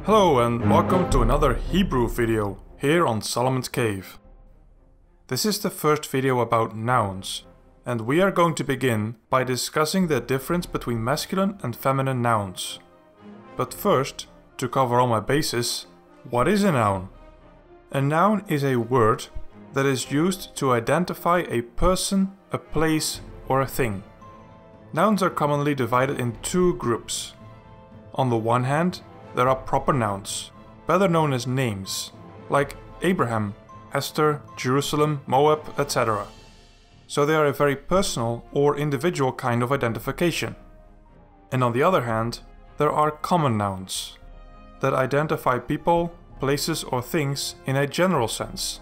Hello and welcome to another Hebrew video here on Solomon's Cave. This is the first video about nouns, and we are going to begin by discussing the difference between masculine and feminine nouns. But first, to cover all my bases, what is a noun? A noun is a word that is used to identify a person, a place, or a thing. Nouns are commonly divided in two groups. On the one hand, there are proper nouns, better known as names, like Abraham, Esther, Jerusalem, Moab, etc. So they are a very personal or individual kind of identification. And on the other hand, there are common nouns that identify people, places or things in a general sense.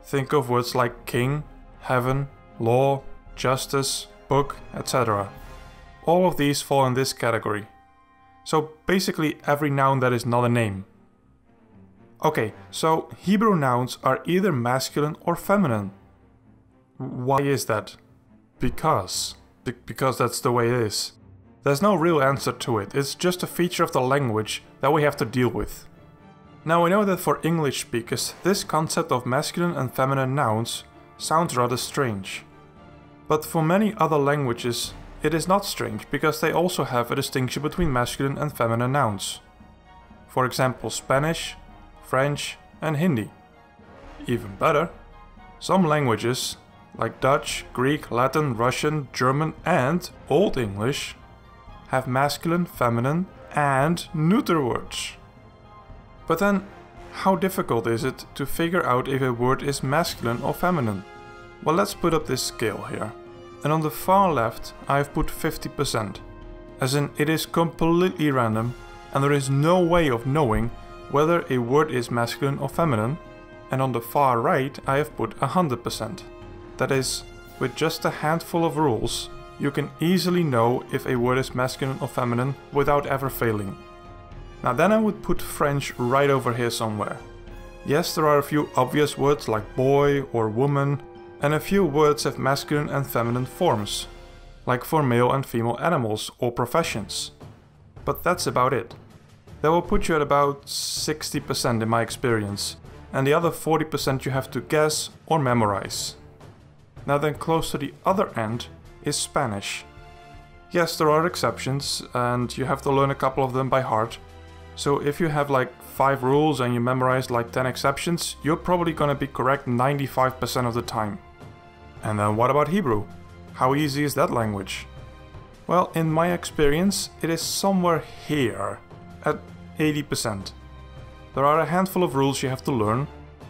Think of words like king, heaven, law, justice, book, etc. All of these fall in this category. So basically every noun that is not a name. Okay, so Hebrew nouns are either masculine or feminine. Why is that? Because that's the way it is. There's no real answer to it, it's just a feature of the language that we have to deal with. Now I know that for English speakers, this concept of masculine and feminine nouns sounds rather strange. But for many other languages, it is not strange because they also have a distinction between masculine and feminine nouns. For example, Spanish, French and Hindi. Even better, some languages, like Dutch, Greek, Latin, Russian, German and Old English, have masculine, feminine and neuter words. But then, how difficult is it to figure out if a word is masculine or feminine? Well, let's put up this scale here. And on the far left, I have put 50%, as in it is completely random and there is no way of knowing whether a word is masculine or feminine, and on the far right I have put 100%. That is, with just a handful of rules, you can easily know if a word is masculine or feminine without ever failing. Now then I would put French right over here somewhere. Yes, there are a few obvious words like boy or woman, and a few words have masculine and feminine forms, like for male and female animals or professions. But that's about it. That will put you at about 60% in my experience, and the other 40% you have to guess or memorize. Now then, close to the other end is Spanish. Yes, there are exceptions, and you have to learn a couple of them by heart. So if you have like 5 rules and you memorize like 10 exceptions, you're probably gonna be correct 95% of the time. And then what about Hebrew? How easy is that language? Well, in my experience, it is somewhere here, at 80%. There are a handful of rules you have to learn,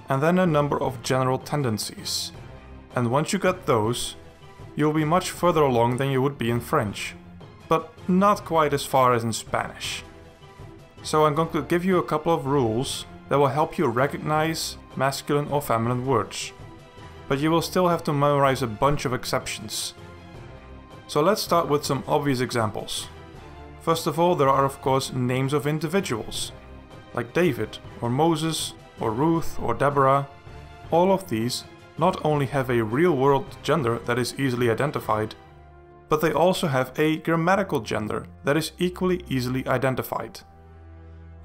and then a number of general tendencies. And once you get those, you'll be much further along than you would be in French, but not quite as far as in Spanish. So I'm going to give you a couple of rules that will help you recognize masculine or feminine words. But you will still have to memorize a bunch of exceptions. So let's start with some obvious examples. First of all, there are of course names of individuals, like David, or Moses, or Ruth, or Deborah. All of these not only have a real-world gender that is easily identified, but they also have a grammatical gender that is equally easily identified.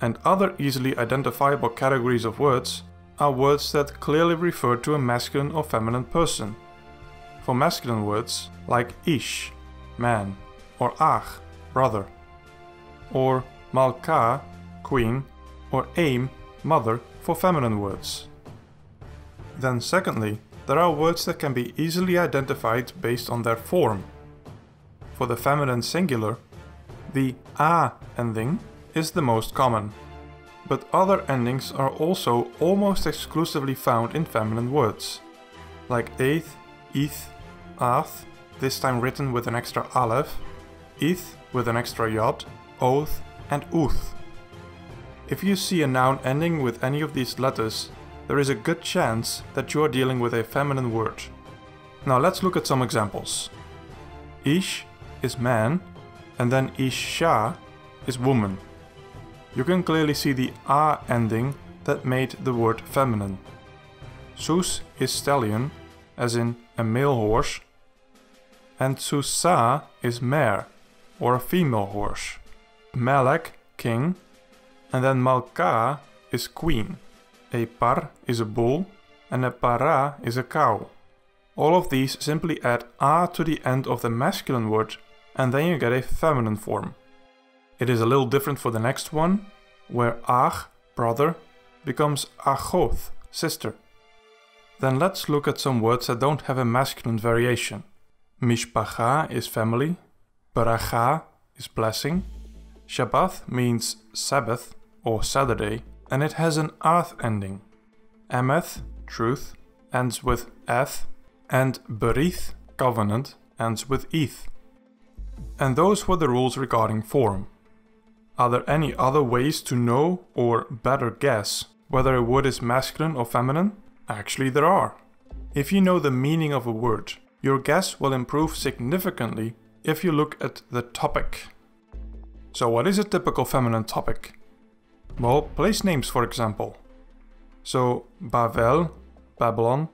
And other easily identifiable categories of words are words that clearly refer to a masculine or feminine person. For masculine words, like ish, man, or ach, brother, or malka, queen, or aim, mother, for feminine words. Then secondly, there are words that can be easily identified based on their form. For the feminine singular, the a ending is the most common. But other endings are also almost exclusively found in feminine words, like eith, eth, ath, this time written with an extra aleph, ith with an extra yod, oath, and uth. If you see a noun ending with any of these letters, there is a good chance that you are dealing with a feminine word. Now let's look at some examples. Ish is man, and then isha is woman. You can clearly see the a ending that made the word feminine. Sus is stallion, as in a male horse, and susa is mare, or a female horse. Melech, king, And then malka is queen, a par is a bull, and a para is a cow. All of these simply add a to the end of the masculine word, and then you get a feminine form. It is a little different for the next one, where ach, brother, becomes achoth, sister. Then let's look at some words that don't have a masculine variation. Mishpacha is family, baracha is blessing, Shabbat means Sabbath or Saturday, and it has an ath ending. Emeth, truth, ends with eth, and berith, covenant, ends with eth. And those were the rules regarding form. Are there any other ways to know or better guess whether a word is masculine or feminine? Actually, there are. If you know the meaning of a word, your guess will improve significantly if you look at the topic. So what is a typical feminine topic? Well, place names for example. So Bavel, Babylon,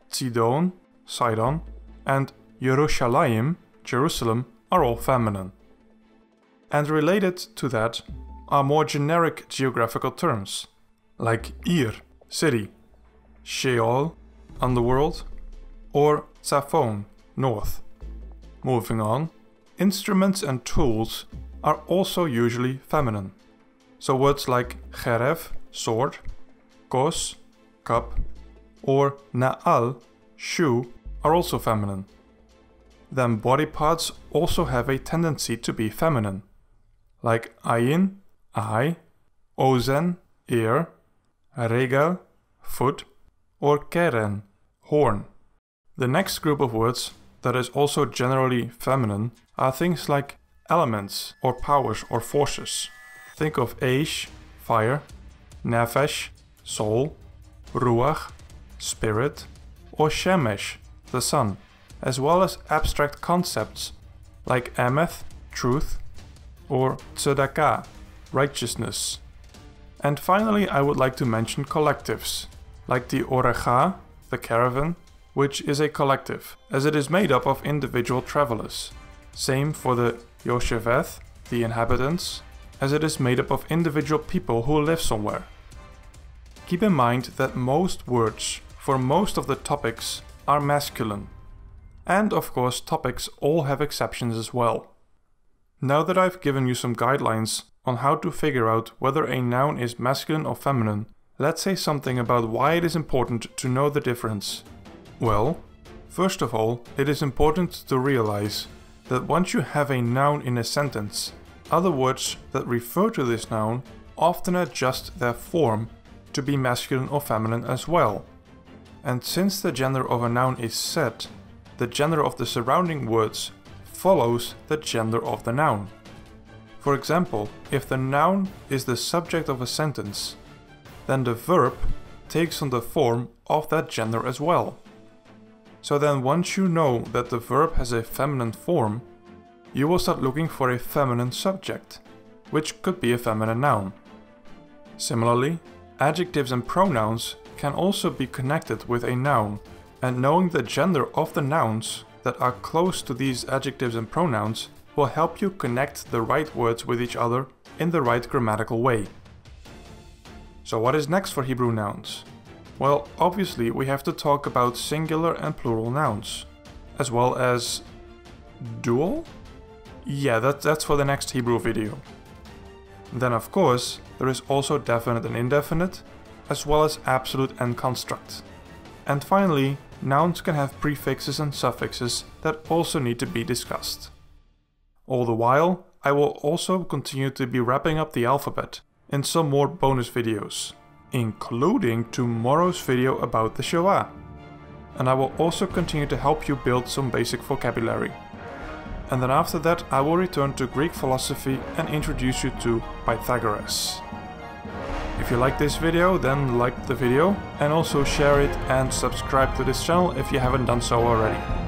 Sidon, Sidon, and Yerushalayim, Jerusalem, are all feminine. And related to that are more generic geographical terms, like Ir, city, Sheol, underworld, or Tzafon, north. Moving on, instruments and tools are also usually feminine. So words like cherev, sword, kos, cup, or na'al, shoe, are also feminine. Then body parts also have a tendency to be feminine, like ayin, eye, ozen, ear, regal, foot, or keren, horn. The next group of words that is also generally feminine are things like elements or powers or forces. Think of eish, fire, nefesh, soul, ruach, spirit, or shemesh, the sun, as well as abstract concepts like emeth, truth, or tzedakah, righteousness. And finally, I would like to mention collectives, like the orecha, the caravan, which is a collective, as it is made up of individual travelers. Same for the yosheveth, the inhabitants, as it is made up of individual people who live somewhere. Keep in mind that most words for most of the topics are masculine. And of course, topics all have exceptions as well. Now that I've given you some guidelines on how to figure out whether a noun is masculine or feminine, let's say something about why it is important to know the difference. Well, first of all, it is important to realize that once you have a noun in a sentence, other words that refer to this noun often adjust their form to be masculine or feminine as well. And since the gender of a noun is set, the gender of the surrounding words follows the gender of the noun. For example, if the noun is the subject of a sentence, then the verb takes on the form of that gender as well. So then once you know that the verb has a feminine form, you will start looking for a feminine subject, which could be a feminine noun. Similarly, adjectives and pronouns can also be connected with a noun, and knowing the gender of the nouns that are close to these adjectives and pronouns will help you connect the right words with each other in the right grammatical way. So what is next for Hebrew nouns? Well, obviously we have to talk about singular and plural nouns, as well as dual? Yeah, that's for the next Hebrew video. Then of course, there is also definite and indefinite, as well as absolute and construct. And finally, nouns can have prefixes and suffixes that also need to be discussed. All the while, I will also continue to be wrapping up the alphabet in some more bonus videos, including tomorrow's video about the Shoah. And I will also continue to help you build some basic vocabulary. And then after that I will return to Greek philosophy and introduce you to Pythagoras. If you like this video, then like the video and also share it and subscribe to this channel if you haven't done so already.